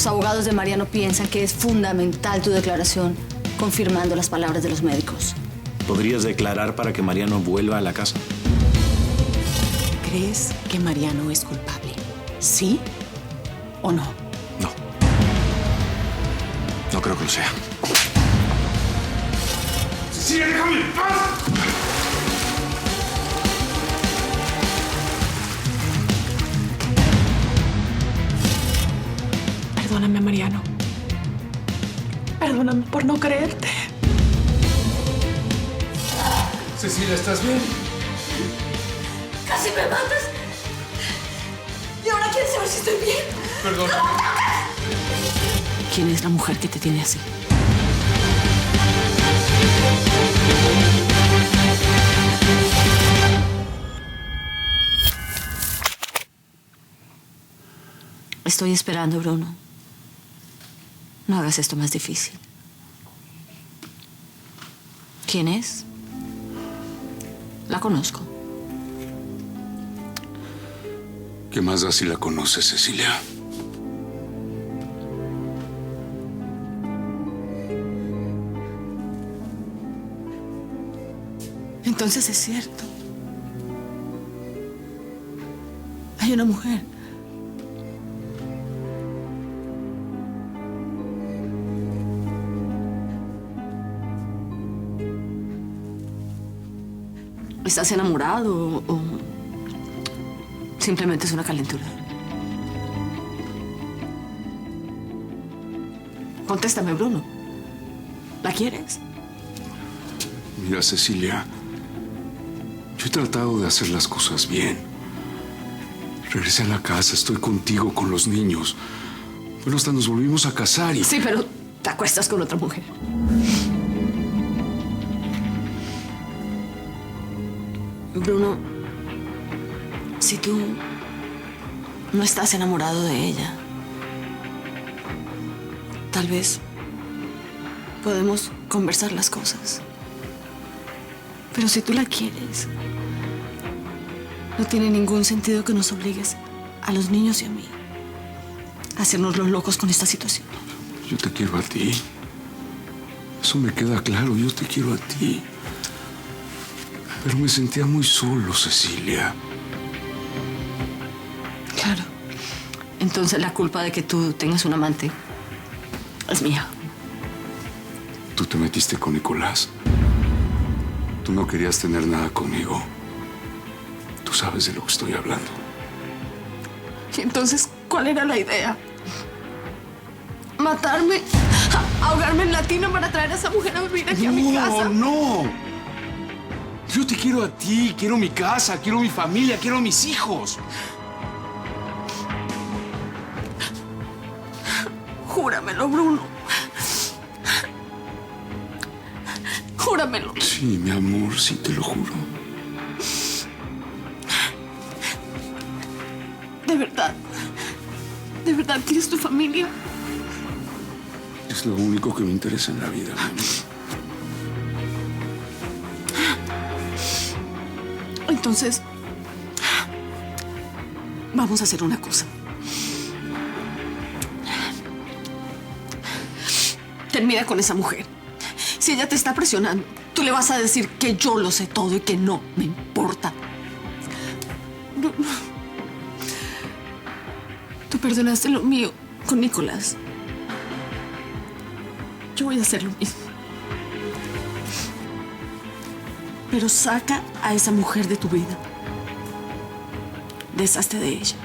Los abogados de Mariano piensan que es fundamental tu declaración, confirmando las palabras de los médicos. ¿Podrías declarar para que Mariano vuelva a la casa? ¿Crees que Mariano es culpable? ¿Sí o no? No. No creo que lo sea. ¡Cecilia, déjame en paz! Perdóname, Mariano. Perdóname por no creerte. Cecilia, ¿estás bien? ¡Casi me matas! ¿Y ahora quieres saber si estoy bien? Perdón. ¿Quién es la mujer que te tiene así? Estoy esperando, Bruno. No hagas esto más difícil. ¿Quién es? La conozco. ¿Qué más da si la conoces, Cecilia? Entonces es cierto. Hay una mujer. ¿Estás enamorado o simplemente es una calentura? Contéstame, Bruno. ¿La quieres? Mira, Cecilia, yo he tratado de hacer las cosas bien. Regresé a la casa, estoy contigo, con los niños. Bueno, hasta nos volvimos a casar y... Sí, pero te acuestas con otra mujer. Bruno, si tú no estás enamorado de ella, tal vez podemos conversar las cosas. Pero si tú la quieres, no tiene ningún sentido que nos obligues a los niños y a mí a hacernos los locos con esta situación. Yo te quiero a ti. Eso me queda claro, yo te quiero a ti. Pero me sentía muy solo, Cecilia. Claro. Entonces la culpa de que tú tengas un amante es mía. Tú te metiste con Nicolás. Tú no querías tener nada conmigo. Tú sabes de lo que estoy hablando. ¿Y entonces cuál era la idea? ¿Matarme? ¿Ahogarme en la tina para traer a esa mujer a vivir aquí a mi casa? ¡No! Yo te quiero a ti, quiero mi casa, quiero mi familia, quiero a mis hijos. Júramelo, Bruno. Júramelo. Sí, mi amor, sí te lo juro. ¿De verdad? ¿De verdad quieres tu familia? Es lo único que me interesa en la vida, mi amor. Entonces, vamos a hacer una cosa. Termina con esa mujer. Si ella te está presionando, tú le vas a decir que yo lo sé todo y que no me importa. Tú perdonaste lo mío con Nicolás. Yo voy a hacer lo mismo. Pero saca a esa mujer de tu vida. Deshazte de ella.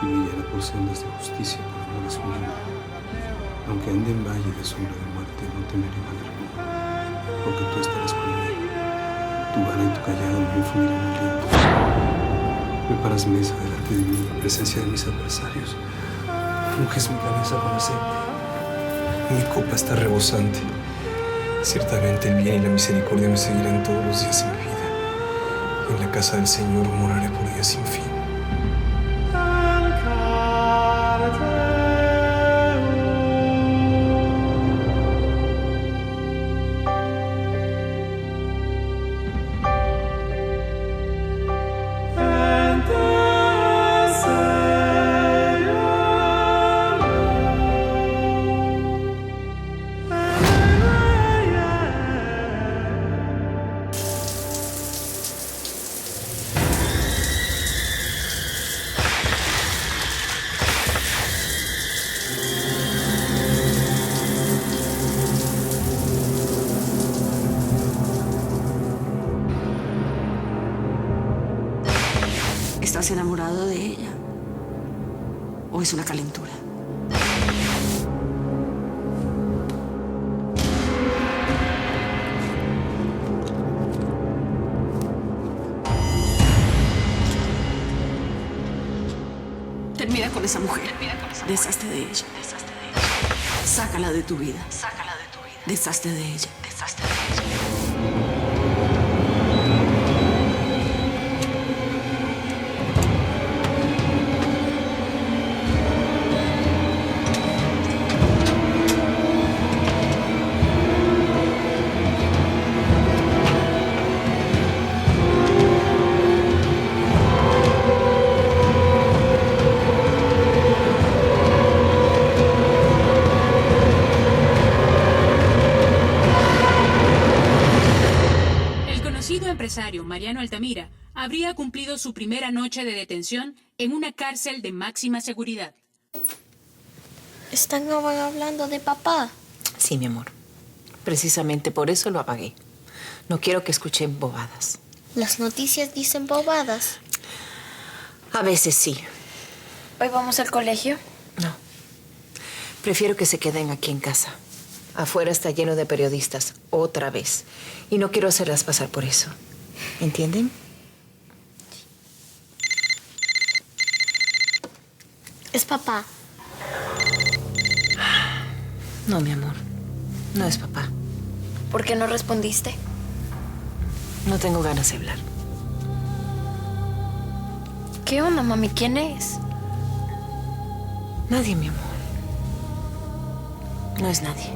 Y guiará por sendas de justicia por amor a su nombre. Aunque ande en valle de sombra de muerte, no temeré mal alguno. porque tú estarás conmigo. Tu vara y tu callado me infundirán alientos. Preparas mesa delante de mí en presencia de mis adversarios. Unges mi cabeza con aceite. Mi copa está rebosante. Ciertamente el bien y la misericordia me seguirán todos los días de mi vida. Y en la casa del Señor moraré por días sin fin. ¿Estás enamorado de ella? ¿O es una calentura? Termina con esa mujer. Deshazte de ella. Sácala de tu vida. Deshazte de ella. El empresario Mariano Altamira habría cumplido su primera noche de detención en una cárcel de máxima seguridad. ¿Están hablando de papá? Sí, mi amor. Precisamente por eso lo apagué. No quiero que escuchen bobadas. Las noticias dicen bobadas. A veces sí. ¿Hoy vamos al colegio? No. Prefiero que se queden aquí en casa. Afuera está lleno de periodistas, otra vez. Y no quiero hacerlas pasar por eso. ¿Entienden? Es papá. No, mi amor. No es papá. ¿Por qué no respondiste? No tengo ganas de hablar. ¿Qué onda, mami? ¿Quién es? Nadie, mi amor. No es nadie.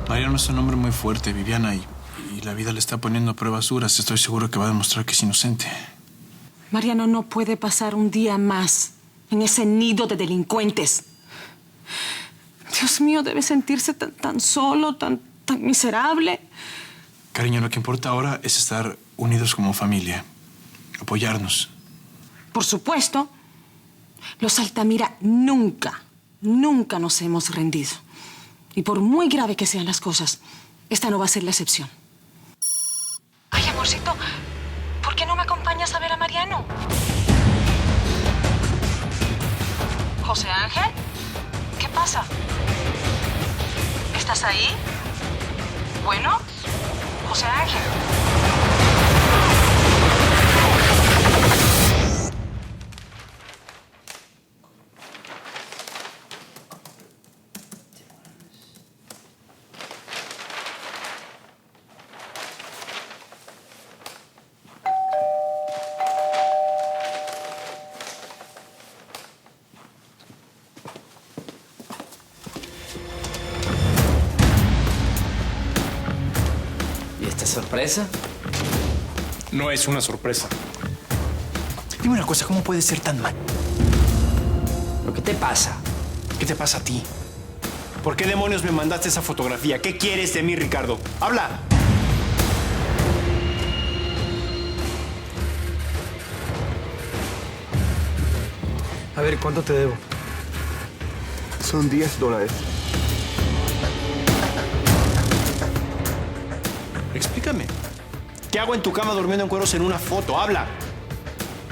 Mariano es un hombre muy fuerte, Viviana, y la vida le está poniendo pruebas duras. Estoy seguro que va a demostrar que es inocente. Mariano no puede pasar un día más en ese nido de delincuentes. Dios mío, debe sentirse tan solo, tan miserable. Cariño, lo que importa ahora es estar unidos como familia, apoyarnos. Por supuesto, los Altamira nunca nos hemos rendido. Y por muy grave que sean las cosas, esta no va a ser la excepción. Ay, amorcito, ¿por qué no me acompañas a ver a Mariano? ¿José Ángel? ¿Qué pasa? ¿Estás ahí? Bueno, José Ángel. ¿Sorpresa? No es una sorpresa. Dime una cosa, ¿cómo puede ser tan mal? ¿Pero qué te pasa? ¿Qué te pasa a ti? ¿Por qué demonios me mandaste esa fotografía? ¿Qué quieres de mí, Ricardo? ¡Habla! A ver, ¿cuánto te debo? Son $10. Explícame. ¿Qué hago en tu cama durmiendo en cueros en una foto? ¡Habla!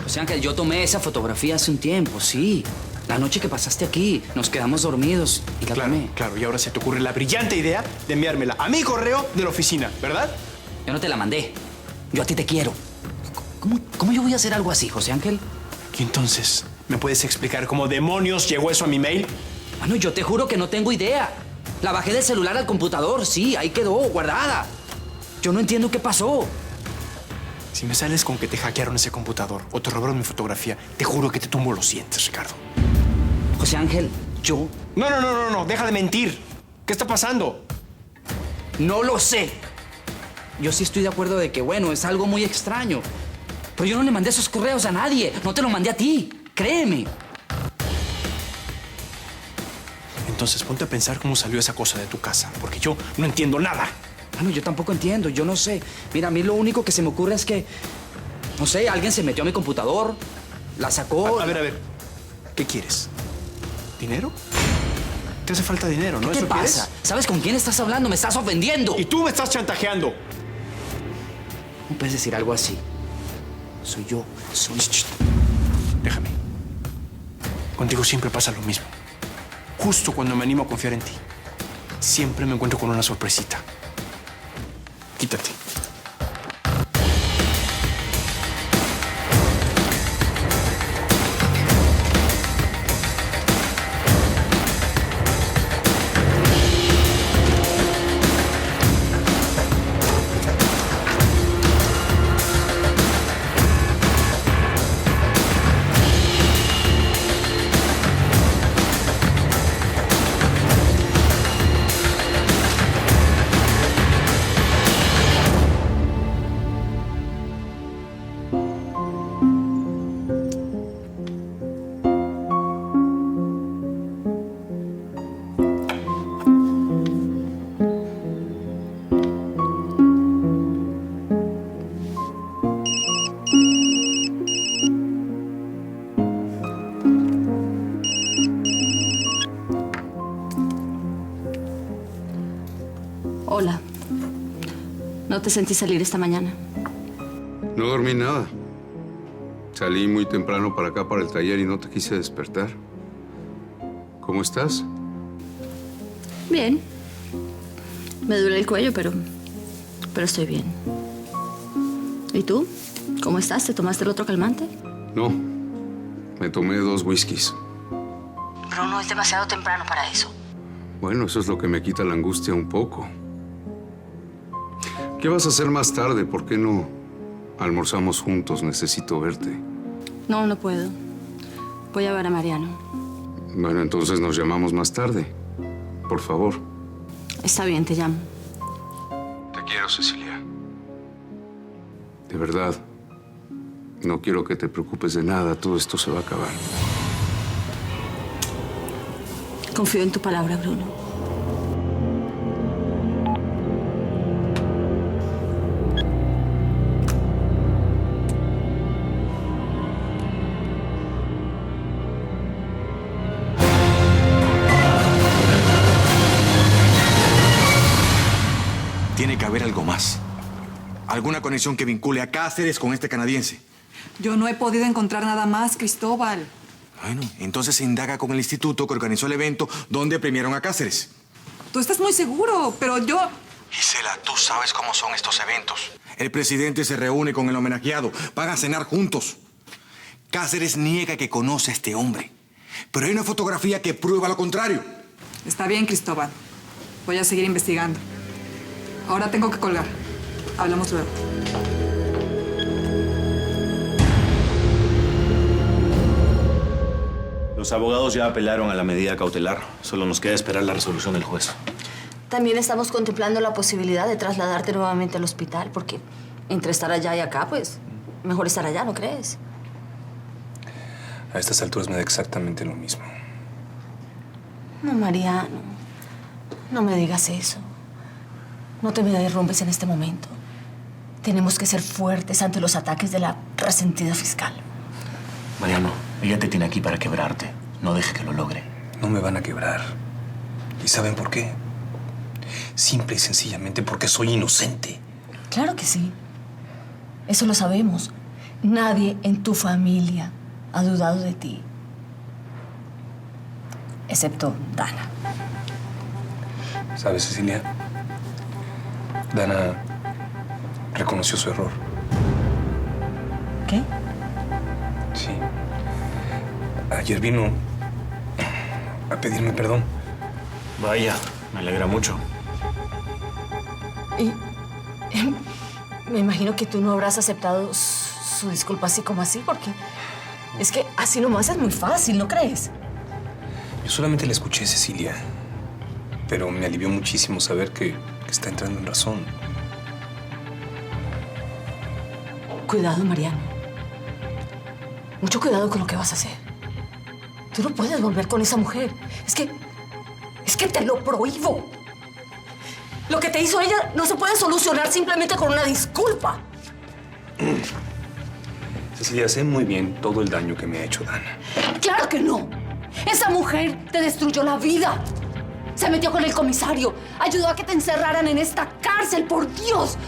José Ángel, yo tomé esa fotografía hace un tiempo, sí. La noche que pasaste aquí, nos quedamos dormidos y la tomé. Claro, y ahora se te ocurre la brillante idea de enviármela a mi correo de la oficina, ¿verdad? Yo no te la mandé. Yo a ti te quiero. ¿Cómo yo voy a hacer algo así, José Ángel? ¿Y entonces me puedes explicar cómo demonios llegó eso a mi mail? Bueno, yo te juro que no tengo idea. La bajé del celular al computador, sí, ahí quedó, guardada. Yo no entiendo qué pasó. Si me sales con que te hackearon ese computador o te robaron mi fotografía, te juro que te tumbo los dientes, Ricardo. José Ángel, yo... No, deja de mentir. ¿Qué está pasando? No lo sé. Yo sí estoy de acuerdo de que, bueno, es algo muy extraño. Pero yo no le mandé esos correos a nadie. No te lo mandé a ti. Créeme. Entonces ponte a pensar cómo salió esa cosa de tu casa, porque yo no entiendo nada. Bueno, yo tampoco entiendo, yo no sé. Mira, a mí lo único que se me ocurre es que, no sé, alguien se metió a mi computador, la sacó... A ver. ¿Qué quieres? ¿Dinero? Te hace falta dinero, ¿no? ¿Qué te pasa? ¿Sabes con quién estás hablando? Me estás ofendiendo. Y tú me estás chantajeando. No puedes decir algo así. Soy yo, soy... Déjame. Contigo siempre pasa lo mismo. Justo cuando me animo a confiar en ti, siempre me encuentro con una sorpresita. Quítate. Hola. ¿No te sentí salir esta mañana? No dormí nada. Salí muy temprano para acá, para el taller, y no te quise despertar. ¿Cómo estás? Bien. Me duele el cuello, pero estoy bien. ¿Y tú? ¿Cómo estás? ¿Te tomaste el otro calmante? No. Me tomé 2 whiskies. Bruno, es demasiado temprano para eso. Bueno, eso es lo que me quita la angustia un poco. ¿Qué vas a hacer más tarde? ¿Por qué no almorzamos juntos? Necesito verte. No, no puedo. Voy a ver a Mariano. Bueno, entonces nos llamamos más tarde. Por favor. Está bien, te llamo. Te quiero, Cecilia. De verdad. No quiero que te preocupes de nada. Todo esto se va a acabar. Confío en tu palabra, Bruno. Tiene que haber algo más. Alguna conexión que vincule a Cáceres con este canadiense. Yo no he podido encontrar nada más, Cristóbal. Bueno, entonces se indaga con el instituto que organizó el evento donde premiaron a Cáceres. Tú estás muy seguro, pero yo... Gisela, tú sabes cómo son estos eventos. El presidente se reúne con el homenajeado, van a cenar juntos. Cáceres niega que conoce a este hombre, pero hay una fotografía que prueba lo contrario. Está bien, Cristóbal. Voy a seguir investigando. Ahora tengo que colgar. Hablamos luego. Los abogados ya apelaron a la medida cautelar. Solo nos queda esperar la resolución del juez. También estamos contemplando la posibilidad de trasladarte nuevamente al hospital, porque entre estar allá y acá, pues, mejor estar allá, ¿no crees? A estas alturas me da exactamente lo mismo. No, Mariano. No me digas eso. No te me derrumbes en este momento. Tenemos que ser fuertes ante los ataques de la resentida fiscal. Mariano, ella te tiene aquí para quebrarte. No deje que lo logre. No me van a quebrar. ¿Y saben por qué? Simple y sencillamente porque soy inocente. Claro que sí. Eso lo sabemos. Nadie en tu familia ha dudado de ti. Excepto Dana. ¿Sabes, Cecilia? Dana reconoció su error. ¿Qué? Sí. Ayer vino a pedirme perdón. Vaya, me alegra mucho. Y me imagino que tú no habrás aceptado su disculpa así como así, porque es que así nomás es muy fácil, ¿no crees? Yo solamente la escuché, Cecilia. Pero me alivió muchísimo saber que está entrando en razón. Cuidado, Mariano. Mucho cuidado con lo que vas a hacer. Tú no puedes volver con esa mujer. Es que te lo prohíbo. Lo que te hizo ella no se puede solucionar simplemente con una disculpa. Cecilia, sé muy bien todo el daño que me ha hecho Dana. ¡Claro que no! Esa mujer te destruyó la vida. Se metió con el comisario. Ayudó a que te encerraran en esta cárcel. ¡Por Dios!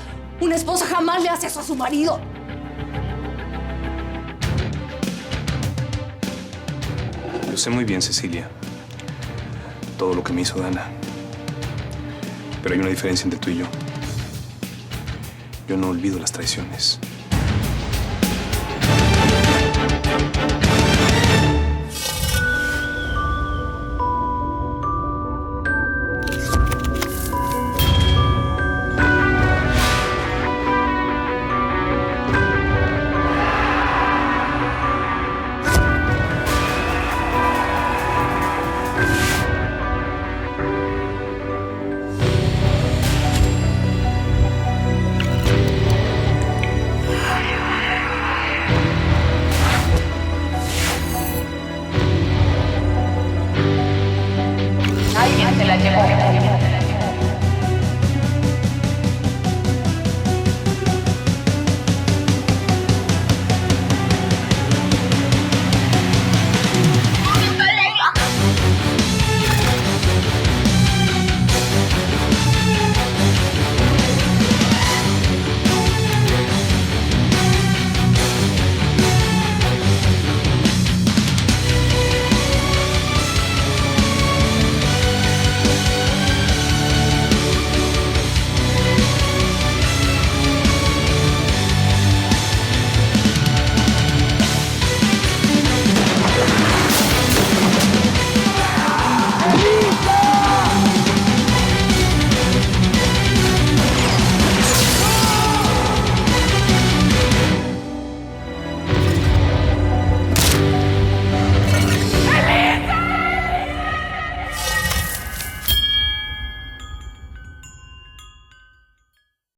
Una esposa jamás le hace eso a su marido. Yo sé muy bien, Cecilia, todo lo que me hizo Dana. Pero hay una diferencia entre tú y yo. Yo no olvido las traiciones.